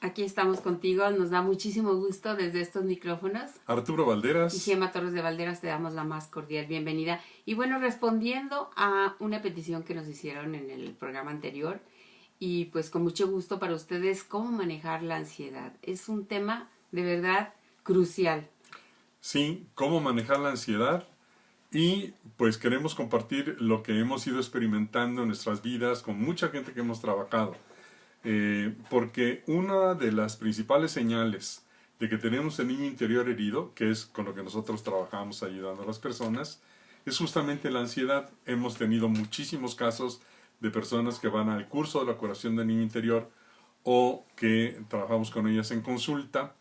Aquí estamos contigo, nos da muchísimo gusto desde estos micrófonos. Arturo Valderas. Y Gemma Torres de Valderas, te damos la más cordial bienvenida. Y bueno, respondiendo a una petición que nos hicieron en el programa anterior, y pues con mucho gusto para ustedes, cómo manejar la ansiedad. Es un tema de verdad crucial. Sí, cómo manejar la ansiedad. Y pues queremos compartir lo que hemos ido experimentando en nuestras vidas con mucha gente que hemos trabajado. Porque una de las principales señales de que tenemos el niño interior herido, que es con lo que nosotros trabajamos ayudando a las personas, es justamente la ansiedad. Hemos tenido muchísimos casos de personas que van al curso de la curación del niño interior o que trabajamos con ellas en consulta,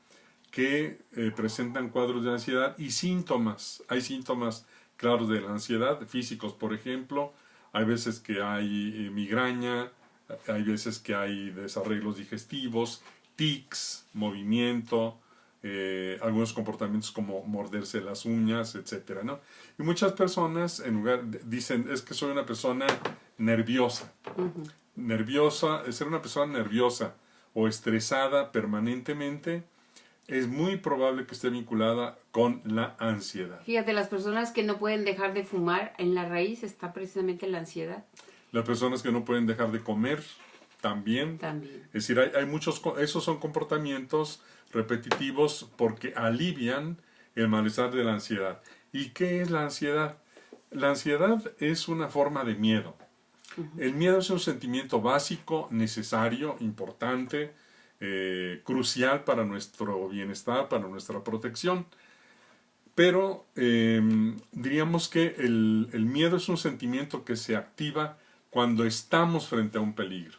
que presentan cuadros de ansiedad y síntomas. Hay síntomas claros de la ansiedad, físicos por ejemplo, hay veces que hay migraña, hay veces que hay desarreglos digestivos, tics, movimiento, algunos comportamientos como morderse las uñas, etcétera, ¿no? Y muchas personas dicen, es que soy una persona nerviosa. Ser una persona nerviosa o estresada permanentemente es muy probable que esté vinculada con la ansiedad. Fíjate, las personas que no pueden dejar de fumar, en la raíz está precisamente la ansiedad. Las personas que no pueden dejar de comer, también. Es decir, hay muchos, esos son comportamientos repetitivos porque alivian el malestar de la ansiedad. ¿Y qué es la ansiedad? La ansiedad es una forma de miedo. El miedo es un sentimiento básico, necesario, importante, crucial para nuestro bienestar, para nuestra protección. Pero diríamos que el miedo es un sentimiento que se activa cuando estamos frente a un peligro.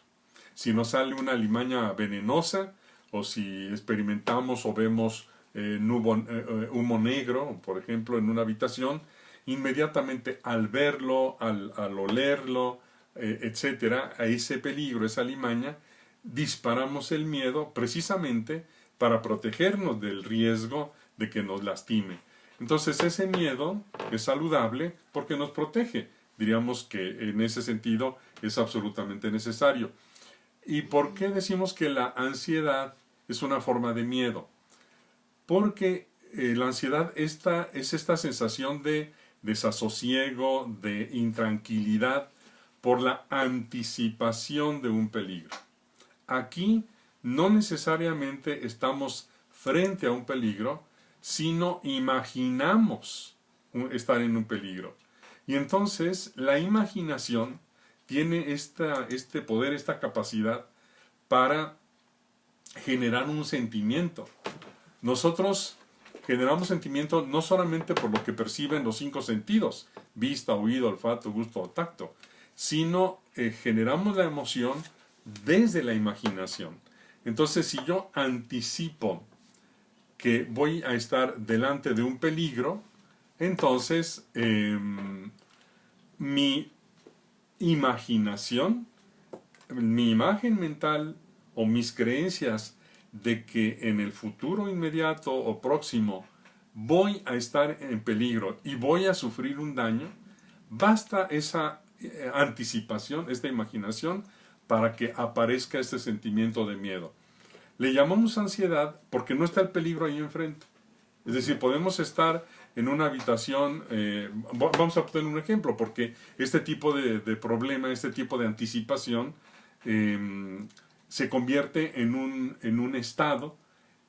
Si nos sale una alimaña venenosa, o si experimentamos o vemos humo negro, por ejemplo, en una habitación, inmediatamente al verlo, al olerlo, etcétera, a ese peligro, esa alimaña, disparamos el miedo precisamente para protegernos del riesgo de que nos lastime. Entonces ese miedo es saludable porque nos protege. Diríamos que en ese sentido es absolutamente necesario. ¿Y por qué decimos que la ansiedad es una forma de miedo? Porque la ansiedad es esta sensación de desasosiego, de intranquilidad por la anticipación de un peligro. Aquí no necesariamente estamos frente a un peligro, sino imaginamos estar en un peligro. Y entonces la imaginación tiene este poder, esta capacidad para generar un sentimiento. Nosotros generamos sentimiento no solamente por lo que perciben los 5 sentidos, vista, oído, olfato, gusto o tacto, sino generamos la emoción desde la imaginación. Entonces, si yo anticipo que voy a estar delante de un peligro, entonces mi imaginación, mi imagen mental o mis creencias de que en el futuro inmediato o próximo voy a estar en peligro y voy a sufrir un daño, basta esa anticipación, esta imaginación, para que aparezca este sentimiento de miedo. Le llamamos ansiedad porque no está el peligro ahí enfrente. Es decir, podemos estar en una habitación, vamos a poner un ejemplo, porque este tipo de problema, este tipo de anticipación, se convierte en un estado,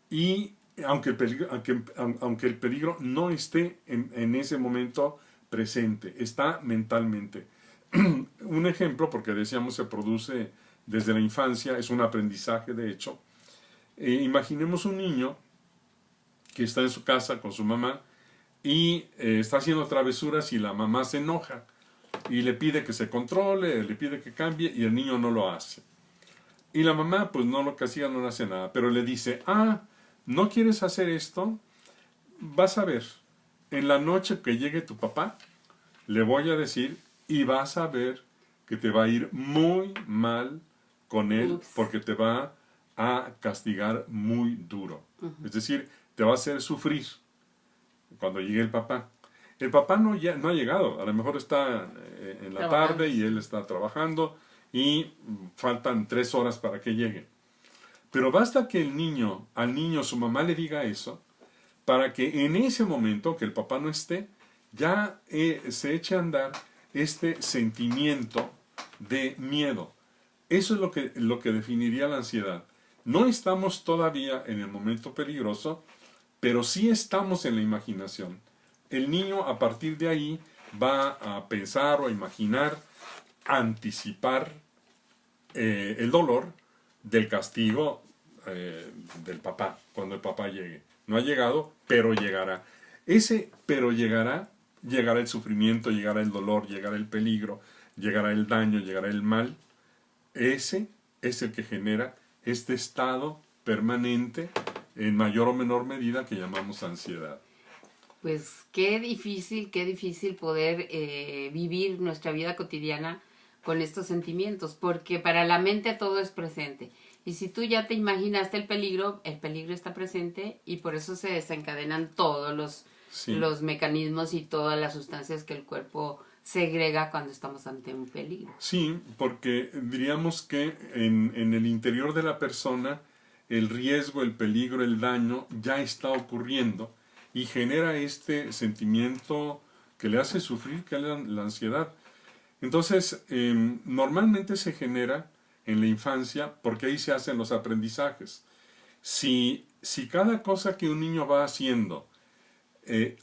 y aunque el peligro no esté en ese momento presente, está mentalmente. Un ejemplo, porque decíamos se produce desde la infancia, es un aprendizaje de hecho. Imaginemos un niño que está en su casa con su mamá y está haciendo travesuras y la mamá se enoja y le pide que se controle, le pide que cambie y el niño no lo hace. Y la mamá pues no lo castiga, no le hace nada, pero le dice, ¿no quieres hacer esto? Vas a ver, en la noche que llegue tu papá, le voy a decir y vas a ver que te va a ir muy mal con él porque te va a castigar muy duro. Es decir, te va a hacer sufrir cuando llegue el papá. El papá no ha llegado, a lo mejor está en la tarde y él está trabajando y faltan 3 horas para que llegue. Pero basta que al niño su mamá le diga eso, para que en ese momento que el papá no esté, ya se eche a andar este sentimiento de miedo. Eso es lo que definiría la ansiedad. No estamos todavía en el momento peligroso, pero sí estamos en la imaginación. El niño a partir de ahí va a pensar o a imaginar, anticipar el dolor del castigo del papá, cuando el papá llegue. No ha llegado, pero llegará. Ese pero llegará el sufrimiento, llegará el dolor, llegará el peligro, llegará el daño, llegará el mal. Ese es el que genera este estado permanente, en mayor o menor medida, que llamamos ansiedad. Pues qué difícil poder vivir nuestra vida cotidiana con estos sentimientos, porque para la mente todo es presente. Y si tú ya te imaginaste el peligro está presente y por eso se desencadenan todos los mecanismos y todas las sustancias que el cuerpo segrega cuando estamos ante un peligro. Sí, porque diríamos que en el interior de la persona el riesgo, el peligro, el daño ya está ocurriendo y genera este sentimiento que le hace sufrir, que es la ansiedad. Entonces, normalmente se genera en la infancia porque ahí se hacen los aprendizajes. Si cada cosa que un niño va haciendo,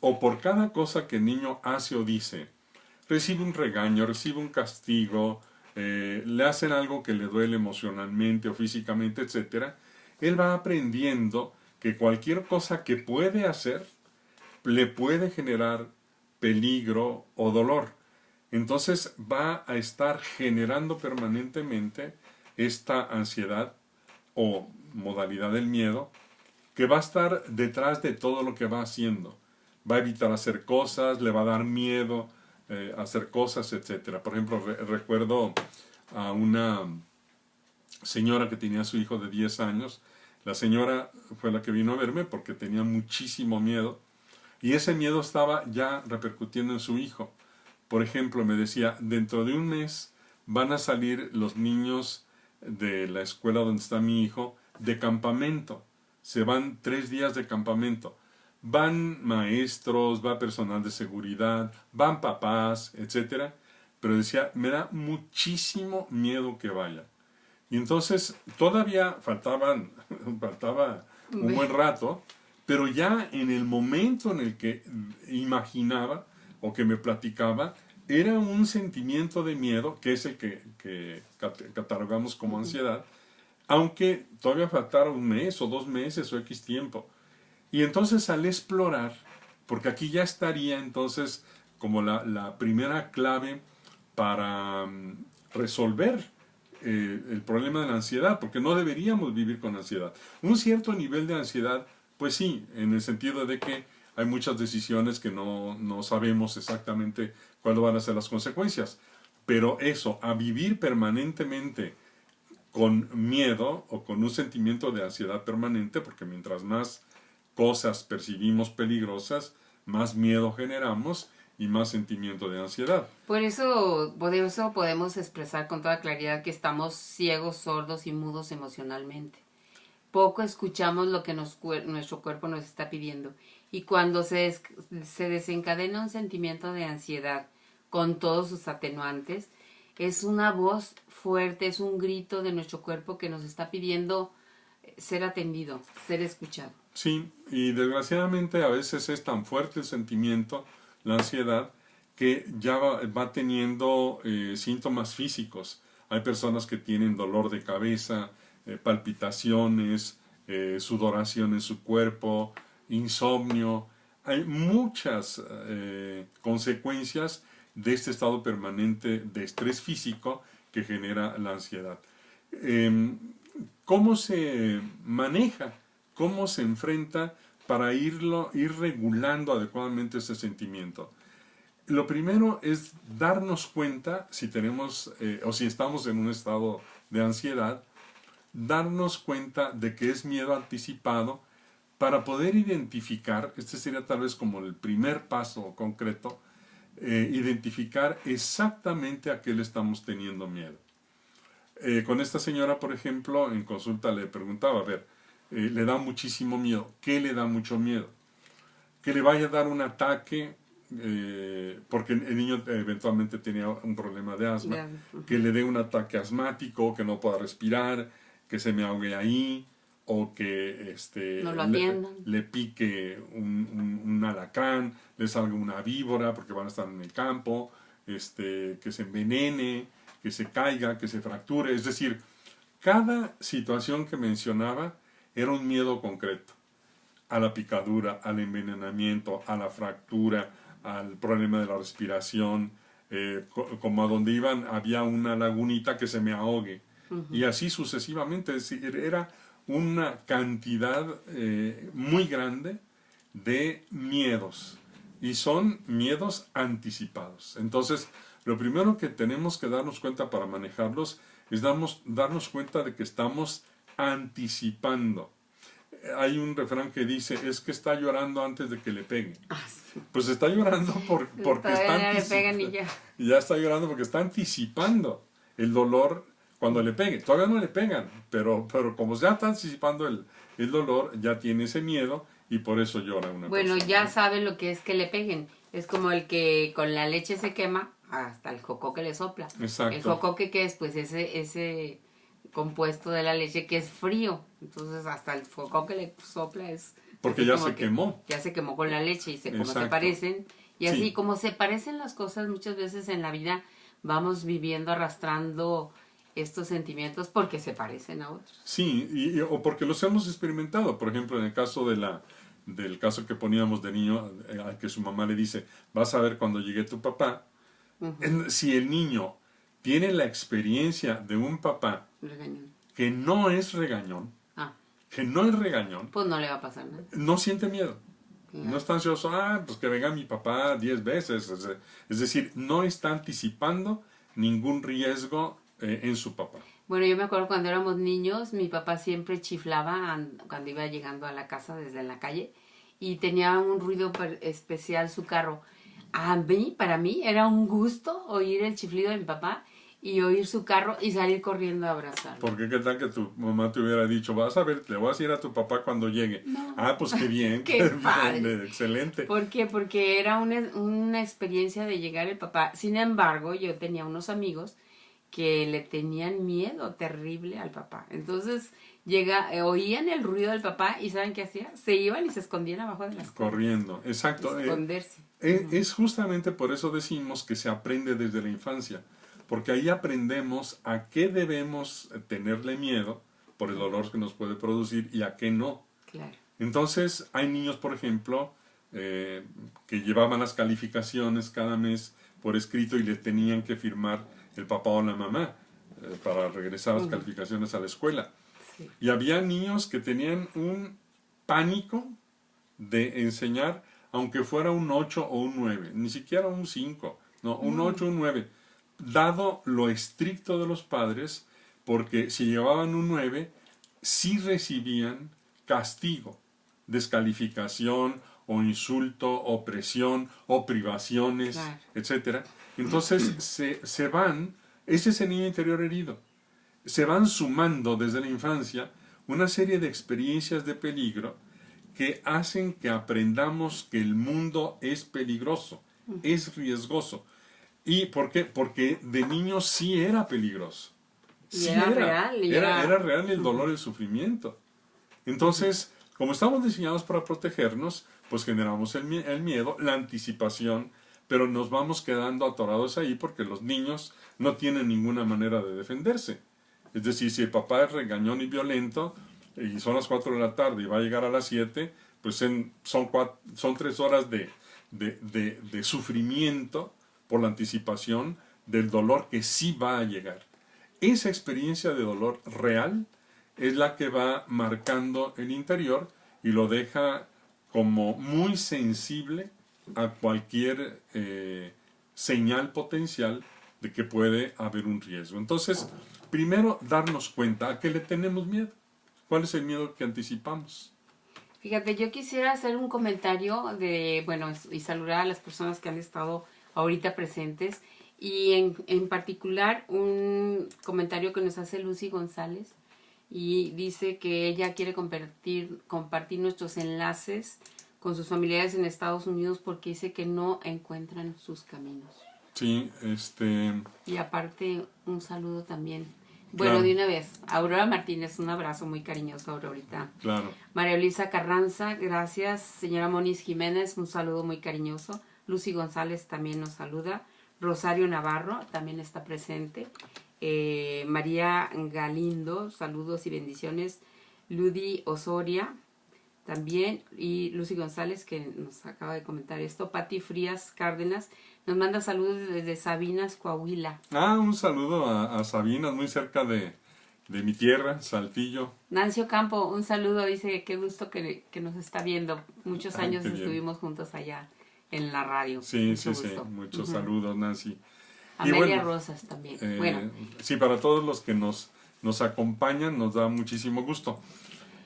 o por cada cosa que el niño hace o dice, recibe un regaño, recibe un castigo, le hacen algo que le duele emocionalmente o físicamente, etc., él va aprendiendo que cualquier cosa que puede hacer le puede generar peligro o dolor. Entonces va a estar generando permanentemente esta ansiedad o modalidad del miedo que va a estar detrás de todo lo que va haciendo. Va a evitar hacer cosas, le va a dar miedo hacer cosas, etc. Por ejemplo, recuerdo a una señora que tenía a su hijo de 10 años. La señora fue la que vino a verme porque tenía muchísimo miedo y ese miedo estaba ya repercutiendo en su hijo. Por ejemplo, me decía, dentro de un mes van a salir los niños de la escuela donde está mi hijo de campamento. Se van 3 días de campamento. Van maestros, va personal de seguridad, van papás, etc. Pero decía, me da muchísimo miedo que vayan. Y entonces todavía faltaba un buen rato, pero ya en el momento en el que imaginaba o que me platicaba, era un sentimiento de miedo, que es el que catalogamos como ansiedad, aunque todavía faltara un mes o 2 meses o X tiempo. Y entonces al explorar, porque aquí ya estaría entonces como la primera clave para resolver el problema de la ansiedad, porque no deberíamos vivir con ansiedad. Un cierto nivel de ansiedad, pues sí, en el sentido de que hay muchas decisiones que no sabemos exactamente cuáles van a ser las consecuencias. Pero eso, a vivir permanentemente con miedo o con un sentimiento de ansiedad permanente, porque mientras más cosas percibimos peligrosas, más miedo generamos y más sentimiento de ansiedad. Por eso podemos expresar con toda claridad que estamos ciegos, sordos y mudos emocionalmente. Poco escuchamos lo que nuestro cuerpo nos está pidiendo. Y cuando se desencadena un sentimiento de ansiedad con todos sus atenuantes, es una voz fuerte, es un grito de nuestro cuerpo que nos está pidiendo ser atendido, ser escuchado. Sí, y desgraciadamente a veces es tan fuerte el sentimiento, la ansiedad, que ya va teniendo síntomas físicos. Hay personas que tienen dolor de cabeza, palpitaciones, sudoración en su cuerpo, insomnio. Hay muchas consecuencias de este estado permanente de estrés físico que genera la ansiedad. ¿Cómo se maneja? ¿Cómo se enfrenta para ir regulando adecuadamente ese sentimiento? Lo primero es darnos cuenta si tenemos o si estamos en un estado de ansiedad, darnos cuenta de que es miedo anticipado para poder identificar, este sería tal vez como el primer paso concreto, identificar exactamente a qué le estamos teniendo miedo. Con esta señora, por ejemplo, en consulta le preguntaba, a ver, le da muchísimo miedo. ¿Qué le da mucho miedo? Que le vaya a dar un ataque, porque el niño eventualmente tenía un problema de asma, que le dé un ataque asmático, que no pueda respirar, que se me ahogue ahí, o que no lo le pique un alacrán, le salga una víbora porque van a estar en el campo, que se envenene, que se caiga, que se fracture. Es decir, cada situación que mencionaba era un miedo concreto. A la picadura, al envenenamiento, a la fractura, al problema de la respiración, como a donde iban había una lagunita que se me ahogue, y así sucesivamente. Es decir, era una cantidad muy grande de miedos, y son miedos anticipados. Entonces, lo primero que tenemos que darnos cuenta para manejarlos es darnos cuenta de que estamos anticipando. Hay un refrán que dice, es que está llorando antes de que le peguen. Sí. Pues está llorando porque está anticipando. Ya está llorando porque está anticipando el dolor cuando le pegue. Todavía no le pegan, pero como ya está anticipando el dolor, ya tiene ese miedo y por eso llora una persona. Ya sabe lo que es que le peguen. Es como el que con la leche se quema hasta el jocoque le sopla. Exacto. El jocoque, ¿qué es? Pues ese compuesto de la leche que es frío. Entonces hasta el jocoque le sopla es... Porque ya se quemó. Ya se quemó con la leche y como se parecen. Y así como se parecen las cosas muchas veces en la vida, vamos viviendo arrastrando estos sentimientos porque se parecen a otros. Sí, o porque los hemos experimentado. Por ejemplo, en el caso del caso que poníamos de niño, al que su mamá le dice, vas a ver cuando llegue tu papá. Si el niño tiene la experiencia de un papá regañón, que no es regañón, pues no le va a pasar nada. No siente miedo. Claro. No está ansioso, pues que venga mi papá 10 veces. Es decir, no está anticipando ningún riesgo en su papá. Bueno, yo me acuerdo cuando éramos niños, mi papá siempre chiflaba cuando iba llegando a la casa desde la calle y tenía un ruido especial su carro. Para mí, era un gusto oír el chiflido de mi papá y oír su carro y salir corriendo a abrazarlo. Porque qué tal que tu mamá te hubiera dicho, vas a ver, le voy a decir a tu papá cuando llegue. No. Pues qué bien, qué padre. Bien, excelente. ¿Por qué? Porque era una experiencia de llegar el papá. Sin embargo, yo tenía unos amigos que le tenían miedo terrible al papá. Entonces oían el ruido del papá y ¿saben qué hacía? Se iban y se escondían abajo de las cosas. Corriendo, exacto. Esconderse. Es justamente por eso decimos que se aprende desde la infancia, porque ahí aprendemos a qué debemos tenerle miedo por el dolor que nos puede producir y a qué no. Claro. Entonces, hay niños, por ejemplo, que llevaban las calificaciones cada mes por escrito y le tenían que firmar el papá o la mamá para regresar las calificaciones a la escuela. Sí. Y había niños que tenían un pánico de enseñar, aunque fuera un 8 o un 9, ni siquiera un 5, no, un 8 o un 9, dado lo estricto de los padres, porque si llevaban un 9, sí recibían castigo, descalificación o insulto o presión o privaciones, claro, etc. Entonces se van, ese es el niño interior herido, se van sumando desde la infancia una serie de experiencias de peligro que hacen que aprendamos que el mundo es peligroso, es riesgoso. ¿Y por qué? Porque de niño sí era peligroso. Sí era real. Era real el dolor, el sufrimiento. Entonces, como estamos diseñados para protegernos, pues generamos el miedo, la anticipación, pero nos vamos quedando atorados ahí porque los niños no tienen ninguna manera de defenderse. Es decir, si el papá es regañón y violento, y son las 4 de la tarde y va a llegar a las 7, pues son 3 horas de sufrimiento por la anticipación del dolor que sí va a llegar. Esa experiencia de dolor real es la que va marcando el interior y lo deja como muy sensible a cualquier señal potencial de que puede haber un riesgo. Entonces, primero darnos cuenta a qué le tenemos miedo. ¿Cuál es el miedo que anticipamos? Fíjate, yo quisiera hacer un comentario y saludar a las personas que han estado ahorita presentes. Y en particular un comentario que nos hace Lucy González y dice que ella quiere compartir nuestros enlaces con sus familiares en Estados Unidos porque dice que no encuentran sus caminos. Sí, Y aparte, un saludo también. Bueno, claro. de una vez, Aurora Martínez, un abrazo muy cariñoso, Aurorita. Claro. María Luisa Carranza, gracias. Señora Moniz Jiménez, un saludo muy cariñoso. Lucy González también nos saluda. Rosario Navarro también está presente. María Galindo, saludos y bendiciones. Ludi Osoria también. Y Lucy González, que nos acaba de comentar esto. Pati Frías Cárdenas nos manda saludos desde Sabinas, Coahuila. Un saludo a Sabinas, muy cerca de mi tierra, Saltillo. Nancy Ocampo, un saludo, dice, qué gusto que nos está viendo. Muchos años estuvimos juntos allá en la radio. Sí, muchos saludos, Nancy. Amelia Rosas también. Sí, para todos los que nos acompañan, nos da muchísimo gusto.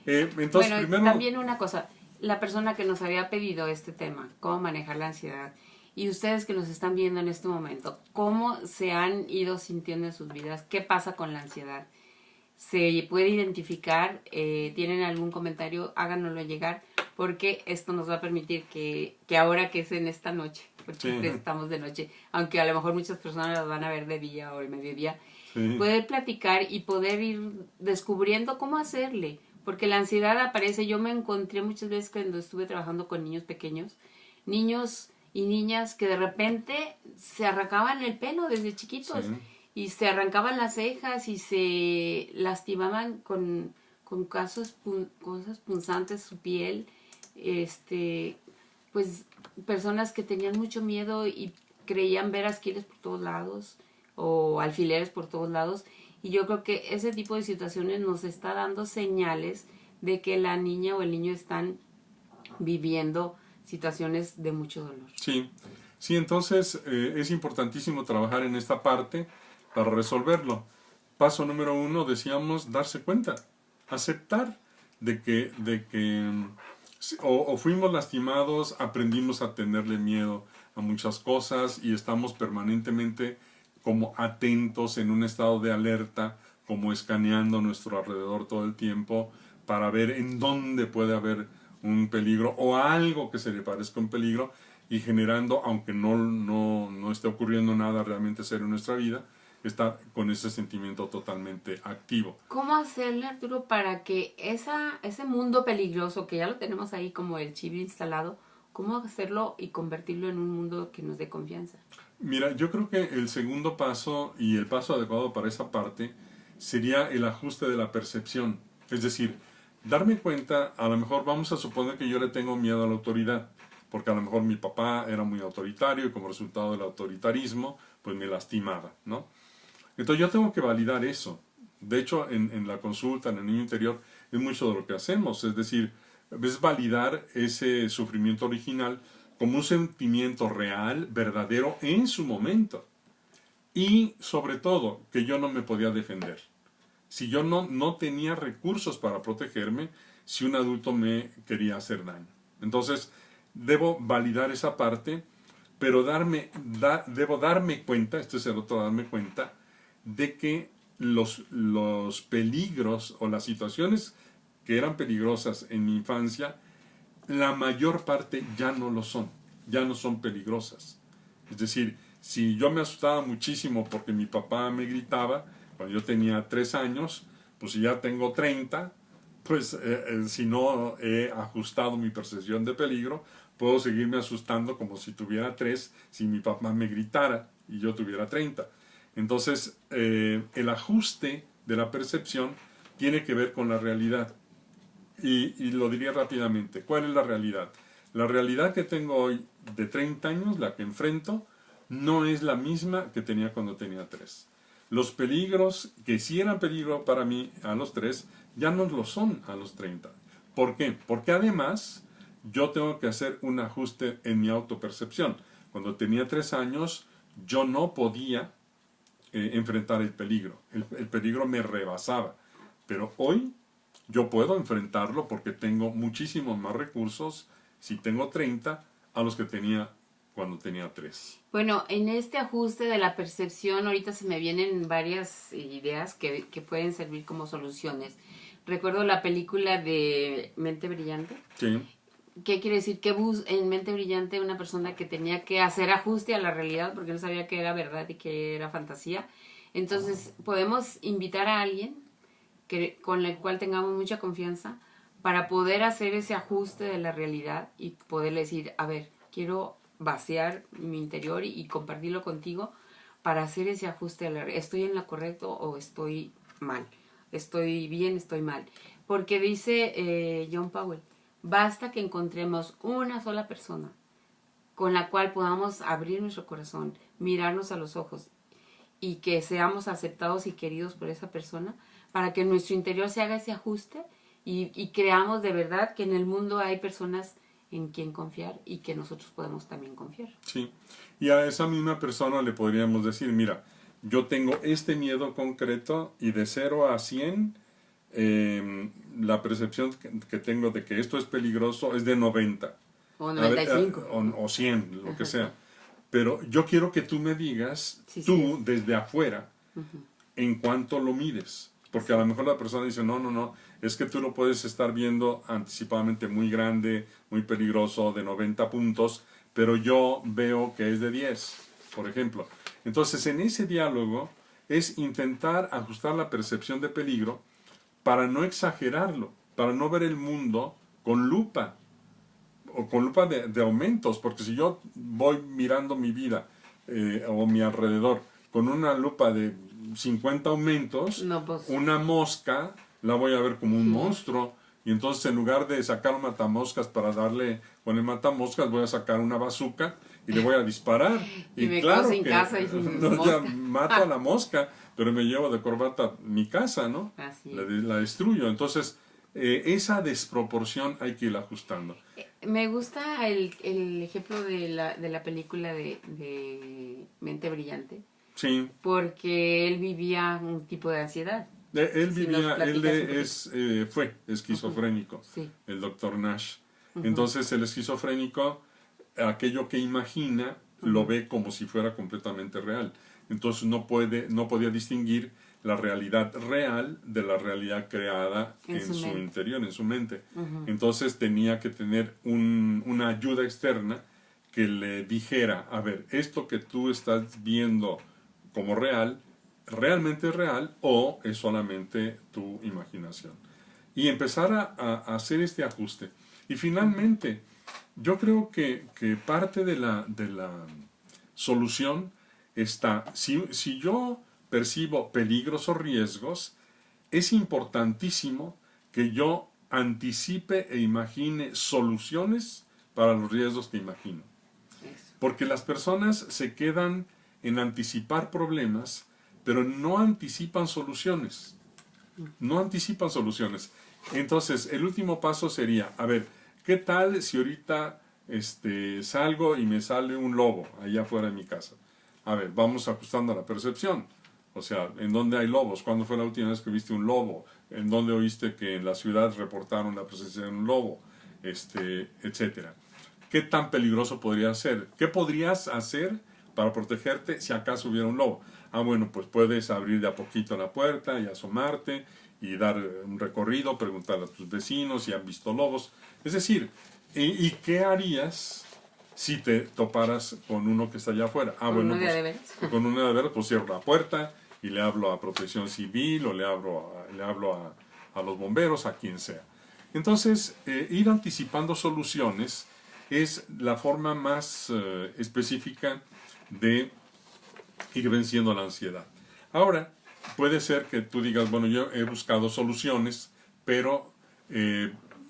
Entonces, primero... También una cosa, la persona que nos había pedido este tema, cómo manejar la ansiedad, y ustedes que nos están viendo en este momento, ¿cómo se han ido sintiendo en sus vidas? ¿Qué pasa con la ansiedad? ¿Se puede identificar? ¿Tienen algún comentario? Háganoslo llegar, porque esto nos va a permitir que ahora que es en esta noche, porque siempre estamos de noche, aunque a lo mejor muchas personas las van a ver de día o de mediodía, poder platicar y poder ir descubriendo cómo hacerle, porque la ansiedad aparece. Yo me encontré muchas veces cuando estuve trabajando con niños pequeños, niños y niñas que de repente se arrancaban el pelo desde chiquitos y se arrancaban las cejas y se lastimaban con cosas punzantes su piel, pues personas que tenían mucho miedo y creían ver asquiles por todos lados o alfileres por todos lados, y yo creo que ese tipo de situaciones nos está dando señales de que la niña o el niño están viviendo situaciones de mucho dolor. Sí, entonces es importantísimo trabajar en esta parte para resolverlo. Paso número 1, decíamos, darse cuenta, aceptar de que o fuimos lastimados, aprendimos a tenerle miedo a muchas cosas y estamos permanentemente como atentos en un estado de alerta, como escaneando nuestro alrededor todo el tiempo para ver en dónde puede haber un peligro o algo que se le parezca un peligro, y generando, aunque no esté ocurriendo nada realmente serio en nuestra vida, estar con ese sentimiento totalmente activo. ¿Cómo hacerle, Arturo, para que ese mundo peligroso que ya lo tenemos ahí como el chip instalado, cómo hacerlo y convertirlo en un mundo que nos dé confianza? Mira, yo creo que el segundo paso y el paso adecuado para esa parte sería el ajuste de la percepción. Es decir, darme cuenta, a lo mejor vamos a suponer que yo le tengo miedo a la autoridad, porque a lo mejor mi papá era muy autoritario y como resultado del autoritarismo, pues me lastimaba, ¿no? Entonces yo tengo que validar eso. De hecho, en la consulta, en el niño interior, es mucho de lo que hacemos. Es decir, es validar ese sufrimiento original como un sentimiento real, verdadero, en su momento. Y sobre todo, que yo no me podía defender. Si yo no tenía recursos para protegerme, si un adulto me quería hacer daño. Entonces, debo validar esa parte, pero debo darme cuenta, este es el otro, darme cuenta, de que los peligros o las situaciones que eran peligrosas en mi infancia, la mayor parte ya no lo son, ya no son peligrosas. Es decir, si yo me asustaba muchísimo porque mi papá me gritaba cuando yo tenía 3 años, pues si ya tengo 30, pues si no he ajustado mi percepción de peligro, puedo seguirme asustando como si tuviera 3, si mi papá me gritara y yo tuviera 30. Entonces, el ajuste de la percepción tiene que ver con la realidad. Y lo diría rápidamente. ¿Cuál es la realidad? La realidad que tengo hoy de 30 años, la que enfrento, no es la misma que tenía cuando tenía 3. Los peligros que sí eran peligro para mí a los 3, ya no lo son a los 30. ¿Por qué? Porque además yo tengo que hacer un ajuste en mi autopercepción. Cuando tenía 3 años, yo no podía enfrentar el peligro. El peligro me rebasaba. Pero hoy yo puedo enfrentarlo porque tengo muchísimos más recursos, si tengo 30, a los que tenía cuando tenía 3. Bueno, en este ajuste de la percepción, ahorita se me vienen varias ideas que pueden servir como soluciones. Recuerdo la película de Mente Brillante. Sí. ¿Qué quiere decir? Que en Mente Brillante una persona que tenía que hacer ajuste a la realidad porque no sabía qué era verdad y qué era fantasía. Entonces, podemos invitar a alguien con el cual tengamos mucha confianza para poder hacer ese ajuste de la realidad y poderle decir, a ver, quiero vaciar mi interior y compartirlo contigo para hacer ese ajuste de la realidad. ¿Estoy en lo correcto o estoy mal? ¿Estoy bien? ¿Estoy mal? Porque dice John Powell, basta que encontremos una sola persona con la cual podamos abrir nuestro corazón, mirarnos a los ojos y que seamos aceptados y queridos por esa persona para que en nuestro interior se haga ese ajuste y creamos de verdad que en el mundo hay personas en quien confiar y que nosotros podemos también confiar. Sí, y a esa misma persona le podríamos decir, mira, yo tengo este miedo concreto y de 0 a 100, la percepción que tengo de que esto es peligroso es de 90. O 95. O 100, lo que sea. Pero yo quiero que tú me digas, desde afuera, en cuánto lo mides. Porque a lo mejor la persona dice, no, es que tú lo puedes estar viendo anticipadamente muy grande, muy peligroso, de 90 puntos, pero yo veo que es de 10, por ejemplo. Entonces, en ese diálogo es intentar ajustar la percepción de peligro para no exagerarlo, para no ver el mundo con lupa, o con lupa de aumentos, porque si yo voy mirando mi vida o mi alrededor con una lupa de 50 aumentos, una mosca la voy a ver como un monstruo, y entonces en lugar de sacar un matamoscas para darle con el matamoscas, voy a sacar una bazooka y le voy a disparar. y me claro quedo sin casa y sin no, ya mato a la mosca, pero me llevo de corbata mi casa, ¿no? Así la destruyo. Entonces, esa desproporción hay que ir ajustando. Me gusta el ejemplo de la película de Mente Brillante. Sí. Porque él vivía un tipo de ansiedad. Fue esquizofrénico, el doctor Nash. Entonces el esquizofrénico, aquello que imagina, lo ve como si fuera completamente real. Entonces no podía distinguir la realidad real de la realidad creada en su interior, en su mente. Entonces tenía que tener una ayuda externa que le dijera, a ver, esto que tú estás viendo como real, ¿realmente es real o es solamente tu imaginación? Y empezar a hacer este ajuste. Y finalmente, yo creo que parte de la solución está, si yo percibo peligros o riesgos, es importantísimo que yo anticipe e imagine soluciones para los riesgos que imagino. Porque las personas se quedan en anticipar problemas, pero no anticipan soluciones. No anticipan soluciones. Entonces, el último paso sería, a ver, ¿qué tal si ahorita salgo y me sale un lobo allá afuera de mi casa? A ver, vamos ajustando la percepción. O sea, ¿en dónde hay lobos? ¿Cuándo fue la última vez que viste un lobo? ¿En dónde oíste que en la ciudad reportaron la presencia de un lobo? Etcétera. ¿Qué tan peligroso podría ser? ¿Qué podrías hacer para protegerte si acaso hubiera un lobo? Bueno, pues puedes abrir de a poquito la puerta y asomarte y dar un recorrido, preguntar a tus vecinos si han visto lobos. Es decir, ¿y qué harías si te toparas con uno que está allá afuera? Bueno, pues, con uno de veras, pues cierro la puerta y le hablo a Protección Civil o le hablo a los bomberos, a quien sea. Entonces, ir anticipando soluciones es la forma más específica de ir venciendo la ansiedad. Ahora, puede ser que tú digas, bueno, yo he buscado soluciones, pero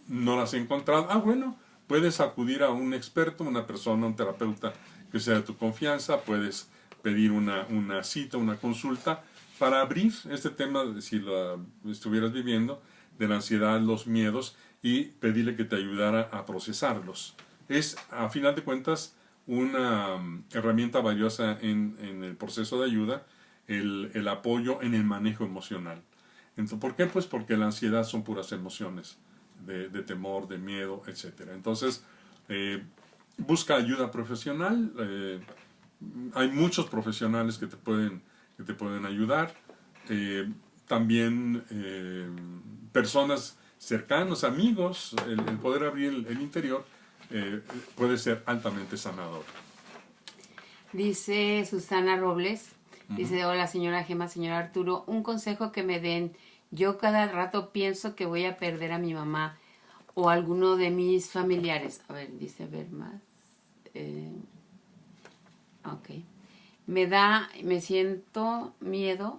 no las he encontrado. Bueno, puedes acudir a un experto, una persona, un terapeuta que sea de tu confianza, puedes pedir una cita, una consulta, para abrir este tema, si lo estuvieras viviendo, de la ansiedad, los miedos, y pedirle que te ayudara a procesarlos. Es, a final de cuentas, una herramienta valiosa en el proceso de ayuda, el apoyo en el manejo emocional. Entonces, ¿por qué? Pues porque la ansiedad son puras emociones de temor, de miedo, etc. Entonces, busca ayuda profesional. Hay muchos profesionales que te pueden ayudar. También personas cercanos, amigos, el poder abrir el interior puede ser altamente sanador. Dice Susana Robles, dice, hola señora Gema, señor Arturo, un consejo que me den. Yo cada rato pienso que voy a perder a mi mamá o a alguno de mis familiares. A ver, dice, ver más. Ok. Me siento miedo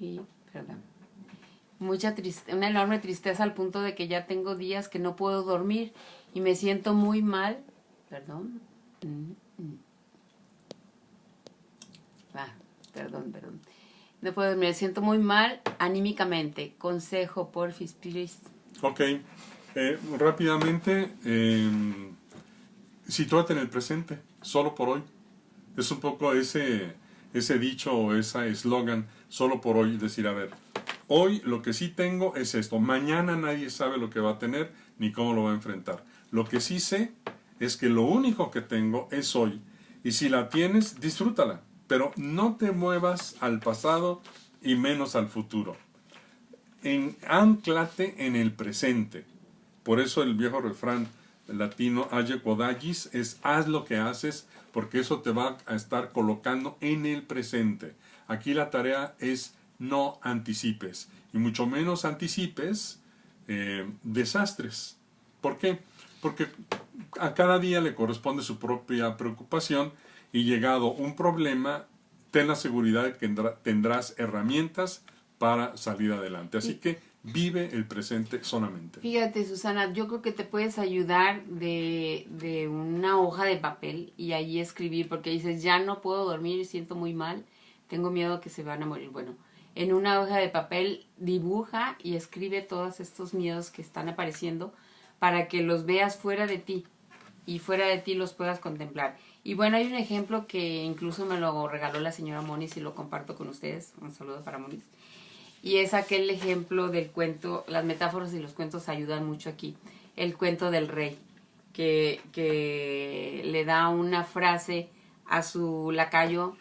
y, perdón, una enorme tristeza al punto de que ya tengo días que no puedo dormir y me siento muy mal. Perdón. Perdón. No puedo dormir, me siento muy mal anímicamente. Consejo, porfis, please. Ok. Rápidamente, sitúate en el presente, solo por hoy. Es un poco ese dicho o ese eslogan, solo por hoy, decir, a ver, hoy lo que sí tengo es esto, mañana nadie sabe lo que va a tener ni cómo lo va a enfrentar. Lo que sí sé es que lo único que tengo es hoy, y si la tienes, disfrútala, pero no te muevas al pasado y menos al futuro. Anclate en el presente. Por eso el viejo refrán latino, age quod agis, es haz lo que haces, porque eso te va a estar colocando en el presente. Aquí la tarea es no anticipes, y mucho menos anticipes desastres. ¿Por qué? Porque a cada día le corresponde su propia preocupación, y llegado un problema, ten la seguridad de que tendrás herramientas para salir adelante. Así que vive el presente solamente. Fíjate, Susana, yo creo que te puedes ayudar de una hoja de papel y ahí escribir, porque dices, ya no puedo dormir, siento muy mal, tengo miedo que se van a morir. Bueno, en una hoja de papel dibuja y escribe todos estos miedos que están apareciendo para que los veas fuera de ti y fuera de ti los puedas contemplar. Y bueno, hay un ejemplo que incluso me lo regaló la señora Moniz y lo comparto con ustedes. Un saludo para Moniz. Y es aquel ejemplo del cuento, las metáforas y los cuentos ayudan mucho aquí. El cuento del rey, que le da una frase a su lacayo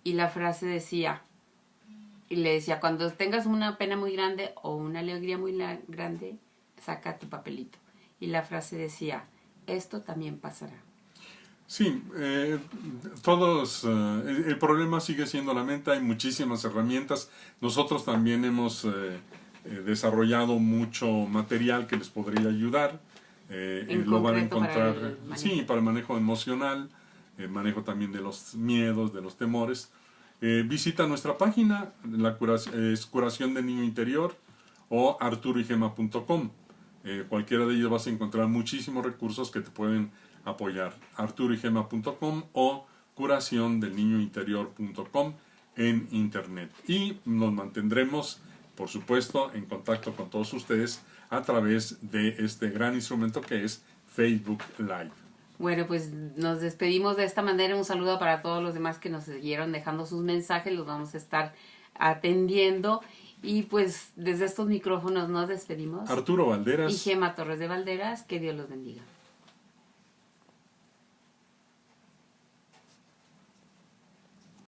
y la frase decía, y le decía, cuando tengas una pena muy grande o una alegría muy grande, saca tu papelito. Y la frase decía, esto también pasará. Sí, el problema sigue siendo la mente, hay muchísimas herramientas. Nosotros también hemos desarrollado mucho material que les podría ayudar. Lo van a encontrar para el manejo emocional, manejo también de los miedos, de los temores. Visita nuestra página, es Curación del Niño Interior o arturoygema.com. Cualquiera de ellos vas a encontrar muchísimos recursos que te pueden apoyar. arturoygema.com o curaciondelniñointerior.com en internet. Y nos mantendremos, por supuesto, en contacto con todos ustedes a través de este gran instrumento que es Facebook Live. Bueno, pues nos despedimos de esta manera. Un saludo para todos los demás que nos siguieron dejando sus mensajes. Los vamos a estar atendiendo. Y pues desde estos micrófonos nos despedimos. Arturo Valderas y Gema Torres de Valderas. Que Dios los bendiga.